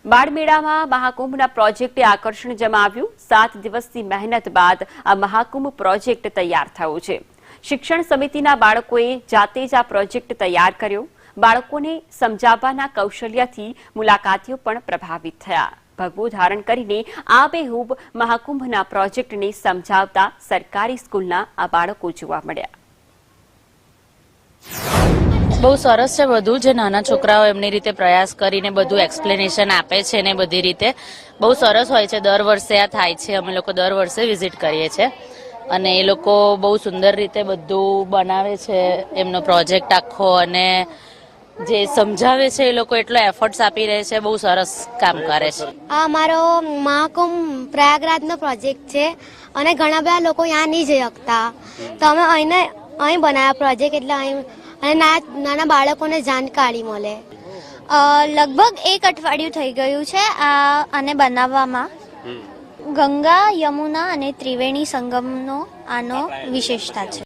બાળમેળામાં મહાકુંભના પ્રોજેક્ટે આકર્ષણ જમાવ્યું। 7 દિવસની મહેનત બાદ આ મહાકુંભ પ્રોજેક્ટ તૈયાર થયો છે। શિક્ષણ સમિતિના બાળકોએ જાતે જ આ પ્રોજેક્ટ તૈયાર કર્યો। બાળકોને સમજાવવાના કૌશલ્યથી મુલાકાતીઓ પણ પ્રભાવિત થયા। ભગવો ધારણ કરીને આબેહૂબ મહાકુંભના પ્રોજેક્ટને સમજાવતા સરકારી સ્કૂલના આ બાળકો જોવા મળ્યા। બહુ સરસ છે બધું જે નાના છોકરાઓ એમની રીતે પ્રયાસ કરીને બધું એક્સપ્લેનેશન આપે છે ને બધી રીતે બહુ સરસ હોય છે। દર વર્ષે આ થાય છે, અમે લોકો દર વર્ષે વિઝિટ કરીએ છીએ અને એ લોકો બહુ સુંદર રીતે બધું બનાવે છે એમનો પ્રોજેક્ટ આખો, અને જે સમજાવે છે એ લોકો એટલો એફર્ટ્સ આપી રહે છે, બહુ સરસ કામ કરે છે। આ અમારો મહાકુંભ પ્રયાગરાજનો પ્રોજેક્ટ છે અને ઘણા બધા લોકો ત્યાં નહીં જઈ શકતા, તો અમે અહીં બનાવ્યા પ્રોજેક્ટ, એટલે અહીં અને નાના બાળકોને જાણકારી મળે। લગભગ 1 અઠવાડિયું થઈ ગયું છે આને બનાવવામાં। ગંગા, યમુના અને ત્રિવેણી સંગમનો આનો વિશેષતા છે।